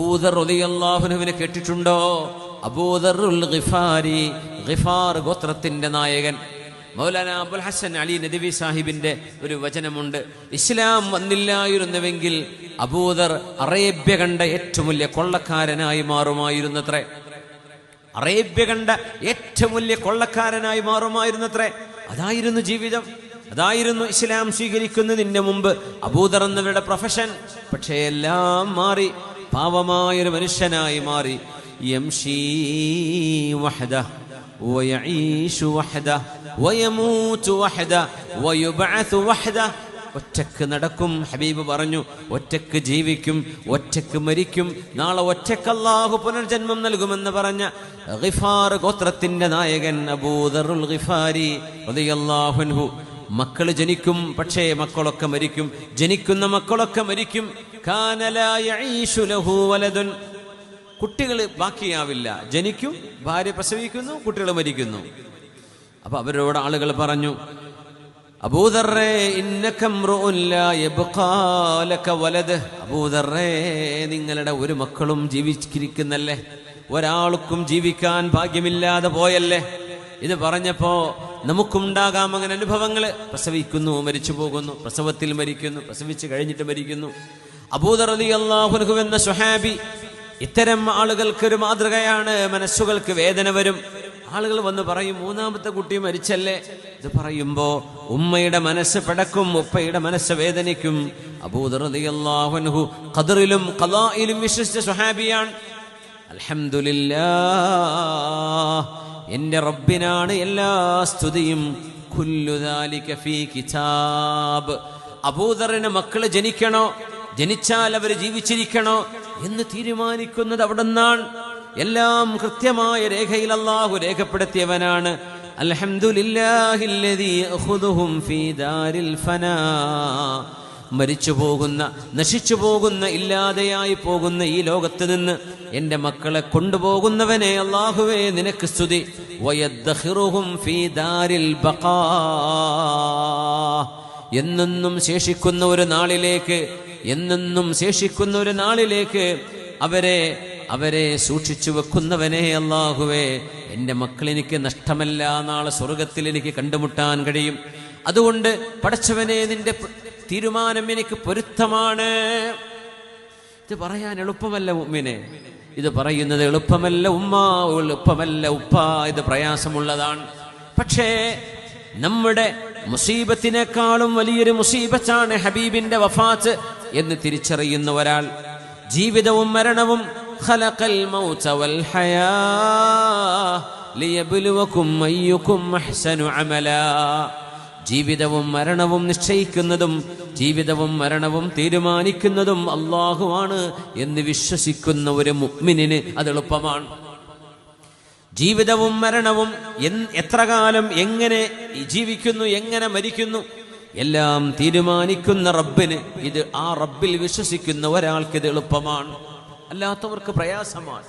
അബൂദർ റളിയല്ലാഹു അൻഹുവിനെ കേട്ടിട്ടുണ്ടോ? അബൂദറുൽ ഗിഫാരി, ഗിഫാർ ഗോത്രത്തിന്റെ നായകൻ. മൗലാന അബുൽ ഹസൻ അലി നദവി സാഹിബിന്റെ ഒരു വചനമുണ്ട്, ഇസ്ലാം വന്നില്ലായിരുന്നുവെങ്കിൽ അബൂദർ അറേബ്യ കണ്ട ഏറ്റവും വലിയ കൊള്ളക്കാരനായി മാറുമായിരുന്നത്രേ. അറേബ്യ കണ്ട ഏറ്റവും വലിയ കൊള്ളക്കാരനായി മാറുമായിരുന്നത്രേ. അതായിരുന്നു ജീവിതം, അതായിരുന്നു ഇസ്ലാം സ്വീകരിക്കുന്നതിന് മുമ്പ് അബൂദർ എന്നവരുടെ പ്രൊഫഷൻ. പക്ഷേ എല്ലാം മാറി, പാവമായൊരു മനുഷ്യനായി മാറി. യംശീ വഹദഹ വയഈശു വഹദഹ വയമൂതു വഹദഹ വയുബഅസു വഹദഹ. ഒറ്റക്ക് നടക്കും, ഹബീബ് പറഞ്ഞു, ഒറ്റക്ക് ജീവിക്കും, ഒറ്റക്ക് മരിക്കും, നാളെ ഒറ്റക്ക് അല്ലാഹു പുനർജന്മം നൽകുമെന്ന് പറഞ്ഞ ഗിഫാർ ഗോത്രത്തിന്റെ നായകൻ അബൂദറുൽ ഗിഫാരി റളിയല്ലാഹു അൻഹു. മക്കള് ജനിക്കും, പക്ഷേ മക്കളൊക്കെ മരിക്കും, ജനിക്കുന്ന മക്കളൊക്കെ മരിക്കും. കാന ലാ യഈശു ലഹു വലദുൻ, കുട്ടികൾ ബാക്കിയാവില്ല, ജനിക്കും, ഭാര്യ പ്രസവിക്കുന്നു, കുട്ടികൾ മരിക്കുന്നു. അപ്പൊ അവരോട് ആളുകൾ പറഞ്ഞു, അബൂദർറേ ഇന്നക ഇംറുഉൻ ലാ യബ്ഖാ ലക വലദ്. അബൂദർറേ, നിങ്ങളുടെ ഒരു മക്കളും ജീവിച്ചിരിക്കുന്നല്ലേ, ഒരാൾക്കും ജീവിക്കാൻ ഭാഗ്യമില്ലാതെ പോയല്ലേ. ഇത് പറഞ്ഞപ്പോ നമുക്കുണ്ടാകാം അങ്ങനെ അനുഭവങ്ങൾ. പ്രസവിക്കുന്നു, മരിച്ചു പോകുന്നു, പ്രസവത്തിൽ മരിക്കുന്നു, പ്രസവിച്ച് കഴിഞ്ഞിട്ട് മരിക്കുന്നു. അബൂദർ റളിയല്ലാഹു അൻഹു എന്ന സ്വഹാബി ഇത്തരം ആളുകൾക്കൊരു മാതൃകയാണ്. മനസ്സുകൾക്ക് വേദന വരും. ആളുകൾ വന്ന് പറയും, മൂന്നാമത്തെ കുട്ടി മരിച്ചല്ലേ. ഇത് പറയുമ്പോ ഉമ്മയുടെ മനസ്സ് പിടക്കും, ഉപ്പയുടെ മനസ്സ് വേദനിക്കും. അബൂദർ റളിയല്ലാഹു അൻഹു ഖദറിലും ഖളായിലും വിശ്വസിച്ച സ്വഹാബിയാണ്. അൽഹംദുലില്ലാഹ്, എന്റെ റബ്ബിനാണ് എല്ലാ സ്തുതിയും. കുല്ലു ദാലിക ഫീ കിതാബ്. അബൂദറിന് മക്കള് ജനിക്കണോ, ജനിച്ചാൽ അവർ ജീവിച്ചിരിക്കണോ എന്ന് തീരുമാനിക്കുന്നത് അവിടുന്നാണ്. എല്ലാം കൃത്യമായ രേഖയിൽ അല്ലാഹു രേഖപ്പെടുത്തിയവനാണ്. അൽഹംദുലില്ലാഹില്ലദീ യഖുദുഹും ഫീ ദാരിൽ ഫനാ. മരിച്ചു പോകുന്ന, നശിച്ചു പോകുന്ന, ഇല്ലാതെയായി പോകുന്ന ഈ ലോകത്ത് നിന്ന് എൻ്റെ മക്കളെ കൊണ്ടുപോകുന്നവനെ അല്ലാഹുവേ നിനക്ക് സ്തുതി. വയദ്ഖിറുഹും ഫീ ദാരിൽ ബഖാ. എന്നെന്നും ശേഷിക്കുന്ന ഒരു നാളിലേക്ക്, എന്നെന്നും ശേഷിക്കുന്ന ഒരു നാളിലേക്ക് അവരെ സൂക്ഷിച്ചു വെക്കുന്നവനെ അല്ലാഹുവേ, എൻ്റെ മക്കളെനിക്ക് നഷ്ടമല്ല, നാളെ സ്വർഗത്തിൽ എനിക്ക് കണ്ടുമുട്ടാൻ കഴിയും. അതുകൊണ്ട് പടച്ചവനെ, നിന്റെ തീരുമാനം എനിക്ക് പൊരുത്തമാണ്. ഇത് പറയാൻ എളുപ്പമല്ല മുഅ്മിനെ, ഇത് പറയുന്നത് എളുപ്പമല്ല ഉമ്മ, എളുപ്പമല്ല ഉപ്പ, ഇത് പ്രയാസമുള്ളതാണ്. പക്ഷേ നമ്മുടെ മുസീബത്തിനേക്കാളും വലിയൊരു മുസീബത്താണ് ഹബീബിന്റെ വഫാത്ത് എന്ന് തിരിച്ചറിയുന്ന ഒരാൾ. ജീവിതവും മരണവും ഖലഖൽ മൗത വൽ ഹയാ ലിയബ്ലുവകും അയ്യുകും അഹ്സനു അമലാ. ജീവിതവും മരണവും നിശ്ചയിക്കുന്നതും ജീവിതവും മരണവും തീരുമാനിക്കുന്നതും അല്ലാഹുവാണ് എന്ന് വിശ്വസിക്കുന്ന ഒരു മുഅ്മിനിന് അത് എളുപ്പമാണ്. ജീവിതവും മരണവും എത്ര കാലം എങ്ങനെ ജീവിക്കുന്നു, എങ്ങനെ മരിക്കുന്നു, എല്ലാം തീരുമാനിക്കുന്ന റബ്ബിന് ഇത്, ആ റബ്ബിൽ വിശ്വസിക്കുന്ന ഒരാൾക്ക് ഇത് എളുപ്പമാണ്, അല്ലാത്തവർക്ക് പ്രയാസമാണ്.